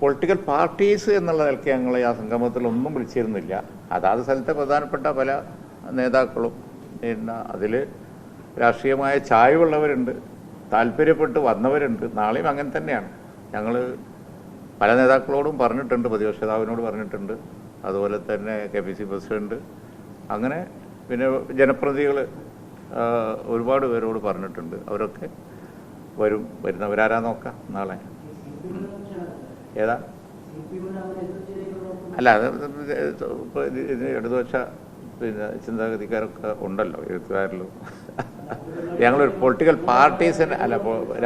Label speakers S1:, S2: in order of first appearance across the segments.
S1: Political parties എന്നുള്ള നിലയ്ക്ക് ഞങ്ങളെ ആ സംഗമത്തിലൊന്നും വിളിച്ചിരുന്നില്ല. അതാത് സ്ഥലത്തെ പ്രധാനപ്പെട്ട പല നേതാക്കളും പിന്നെ അതിൽ രാഷ്ട്രീയമായ ചായ്വുള്ളവരുണ്ട്, താല്പര്യപ്പെട്ട് വന്നവരുണ്ട്. നാളെയും അങ്ങനെ തന്നെയാണ്. ഞങ്ങൾ പല നേതാക്കളോടും പറഞ്ഞിട്ടുണ്ട്, പ്രതിപക്ഷ നേതാവിനോട് പറഞ്ഞിട്ടുണ്ട്, അതുപോലെ തന്നെ KPC പ്രസിഡന്റ്, അങ്ങനെ പിന്നെ ജനപ്രതിനിധികൾ ഒരുപാട് പേരോട് പറഞ്ഞിട്ടുണ്ട്. അവരൊക്കെ വരുന്നവരാരാ നോക്കാം നാളെ. ഏതാ അല്ല, അത് ഇടതുപക്ഷ പിന്നെ ചിന്താഗതിക്കാരൊക്കെ ഉണ്ടല്ലോ, എഴുത്തുകാരിലും. ഞങ്ങളൊരു പൊളിറ്റിക്കൽ പാർട്ടീസിന് അല്ല,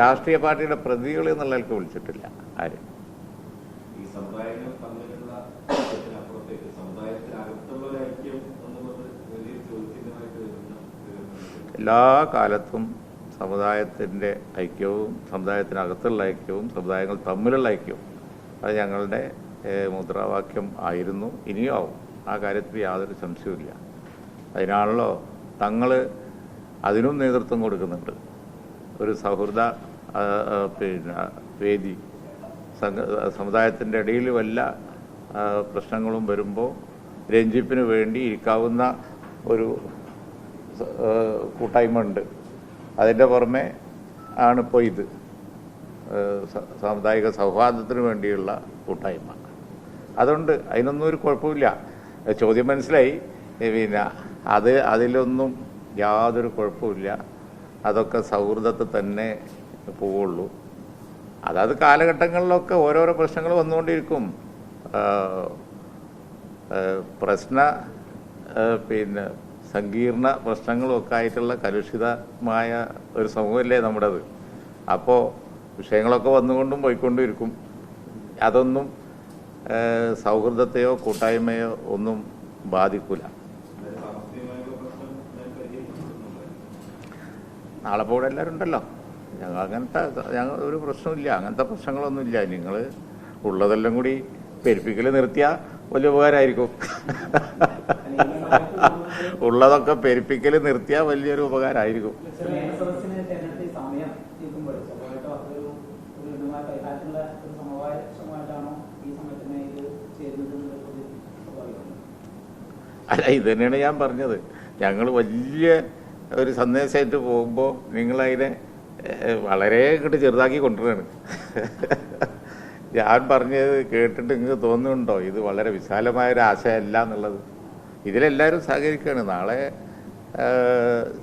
S1: രാഷ്ട്രീയ പാർട്ടിയുടെ പ്രതികൾ എന്നുള്ളതിലേക്ക് വിളിച്ചിട്ടില്ല ആരും. എല്ലാ കാലത്തും സമുദായത്തിൻ്റെ ഐക്യവും സമുദായത്തിനകത്തുള്ള ഐക്യവും സമുദായങ്ങൾ തമ്മിലുള്ള ഐക്യവും അത് ഞങ്ങളുടെ മുദ്രാവാക്യം ആയിരുന്നു, ഇനിയും ആവും. ആ കാര്യത്തിൽ യാതൊരു സംശയവുമില്ല. അതിനാണല്ലോ തങ്ങൾ അതിനും നേതൃത്വം കൊടുക്കുന്നുണ്ട്. ഒരു സൗഹൃദ പിന്നെ വേദി, സമുദായത്തിൻ്റെ ഇടയിൽ വല്ല പ്രശ്നങ്ങളും വരുമ്പോൾ രഞ്ജിപ്പിന് വേണ്ടി ഇരിക്കാവുന്ന ഒരു കൂട്ടായ്മ ഉണ്ട്. അതിൻ്റെ പുറമെ ആണിപ്പോൾ ഇത് സാമുദായിക സൗഹാർദ്ദത്തിന് വേണ്ടിയുള്ള കൂട്ടായ്മ. അതുകൊണ്ട് അതിനൊന്നും ഒരു കുഴപ്പമില്ല. ചോദ്യം മനസ്സിലായി. പിന്നെ അതിലൊന്നും യാതൊരു കുഴപ്പമില്ല. അതൊക്കെ സൗഹൃദത്തിൽ തന്നെ പോവുള്ളൂ. അതായത് കാലഘട്ടങ്ങളിലൊക്കെ ഓരോരോ പ്രശ്നങ്ങൾ വന്നുകൊണ്ടിരിക്കും. പിന്നെ സങ്കീർണ പ്രശ്നങ്ങളൊക്കെ ആയിട്ടുള്ള കലുഷിതമായ ഒരു സമൂഹമല്ലേ നമ്മുടേത്. അപ്പോൾ വിഷയങ്ങളൊക്കെ വന്നുകൊണ്ടും പോയിക്കൊണ്ടും ഇരിക്കും. അതൊന്നും സൗഹൃദത്തെയോ കൂട്ടായ്മയോ ഒന്നും ബാധിക്കില്ല. നാളെ പോടെ എല്ലാവരും ഉണ്ടല്ലോ. ഞങ്ങൾ ഒരു പ്രശ്നമില്ല, അങ്ങനത്തെ പ്രശ്നങ്ങളൊന്നുമില്ല. നിങ്ങൾ ഉള്ളതെല്ലാം കൂടി പെരുപ്പിക്കൽ നിർത്തിയാൽ വലിയ ഉപകാരമായിരിക്കും. ഉള്ളതൊക്കെ പെരുപ്പിക്കൽ നിർത്തിയാൽ വലിയൊരു ഉപകാരമായിരിക്കും. അല്ല, ഇത് തന്നെയാണ് ഞാൻ പറഞ്ഞത്. ഞങ്ങൾ വലിയ ഒരു സന്ദേശമായിട്ട് പോകുമ്പോൾ നിങ്ങളതിനെ വളരെ ഇങ്ങോട്ട് ചെറുതാക്കി കൊണ്ടുവരികയാണ്. ഞാൻ പറഞ്ഞത് കേട്ടിട്ട് നിങ്ങൾക്ക് തോന്നുന്നുണ്ടോ ഇത് വളരെ വിശാലമായൊരു ആശയമല്ല എന്നുള്ളത്? ഇതിലെല്ലാവരും സഹകരിക്കുകയാണ്. നാളെ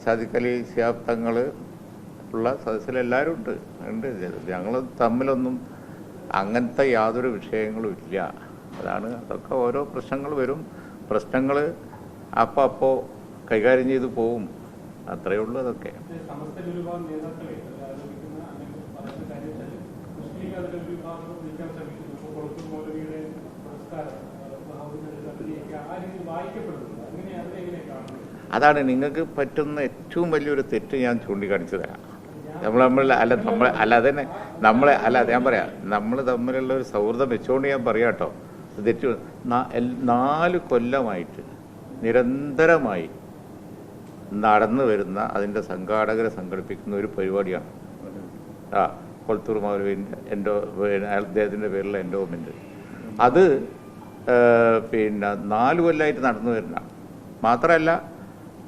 S1: സാദിഖ് അലി ശിഹാബ് തങ്ങൾ ഉള്ള സദസ്സിലെല്ലാവരും ഉണ്ട്. ഞങ്ങൾ തമ്മിലൊന്നും അങ്ങനത്തെ യാതൊരു വിഷയങ്ങളും ഇല്ല. അതൊക്കെ ഓരോ പ്രശ്നങ്ങൾ വരും. പ്രശ്നങ്ങൾ അപ്പോൾ കൈകാര്യം ചെയ്ത് പോവും. അത്രയേ ഉള്ളൂ. അതൊക്കെ അതാണ് നിങ്ങൾക്ക് പറ്റുന്ന ഏറ്റവും വലിയൊരു തെറ്റ് ഞാൻ ചൂണ്ടിക്കാണിച്ചു തരാം. അതന്നെ ഞാൻ പറയാം, നമ്മൾ തമ്മിലുള്ള ഒരു സൗഹൃദം വെച്ചുകൊണ്ട് ഞാൻ പറയാം കേട്ടോ. തെറ്റ് 4 കൊല്ലമായിട്ട് നിരന്തരമായി നടന്നു വരുന്ന അതിൻ്റെ സംഘാടകരെ സംഘടിപ്പിക്കുന്ന ഒരു പരിപാടിയാണ് കൊളത്തൂർ മൗലവിൻ്റെ അദ്ദേഹത്തിൻ്റെ പേരിലുള്ള എൻഡോമെൻ്റ്. അത് പിന്നെ 4 കൊല്ലമായിട്ട് നടന്നു വരുന്ന, മാത്രമല്ല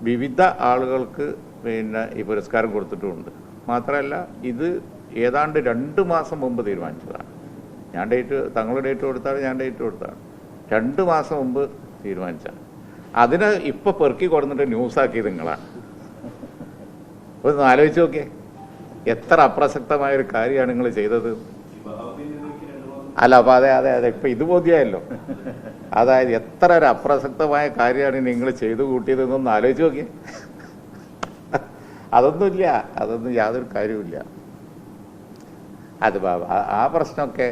S1: വിവിധ ആളുകൾക്ക് പിന്നെ ഈ പുരസ്കാരം കൊടുത്തിട്ടുമുണ്ട്. മാത്രമല്ല ഇത് ഏതാണ്ട് 2 മാസം മുമ്പ് തീരുമാനിച്ചതാണ്. തങ്ങളുടെ ഡേറ്റ് കൊടുത്താണ്, ഞാൻ ഡേറ്റ് കൊടുത്താണ്. 2 മാസം മുമ്പ് തീരുമാനിച്ചാണ്. അതിനെ ഇപ്പോൾ പെറുക്കി കൊടുത്തിട്ട് ന്യൂസാക്കിയത് നിങ്ങളാണ്. ഒന്ന് ആലോചിച്ച് നോക്കിയേ, എത്ര അപ്രസക്തമായൊരു കാര്യമാണ് നിങ്ങൾ ചെയ്തത്. അല്ല, അപ്പോൾ അതെ ഇപ്പം ഇത് ബോധ്യമായല്ലോ. അതായത് എത്ര ഒരു അപ്രസക്തമായ കാര്യമാണ് നിങ്ങൾ ചെയ്തു കൂട്ടിയതെന്നൊന്ന് ആലോചിച്ച് നോക്കിയേ. അതൊന്നുമില്ല, അതൊന്നും യാതൊരു കാര്യവുമില്ല. അത് ആ പ്രശ്നമൊക്കെ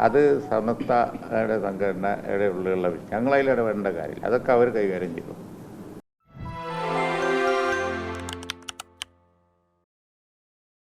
S1: അത് സമസ്തയുടെ സംഘടനയുടെ ഉള്ളിലുള്ള ഞങ്ങളതിൽ ഇടപെടേണ്ട കാര്യമില്ല. അതൊക്കെ അവർ കൈകാര്യം ചെയ്തു.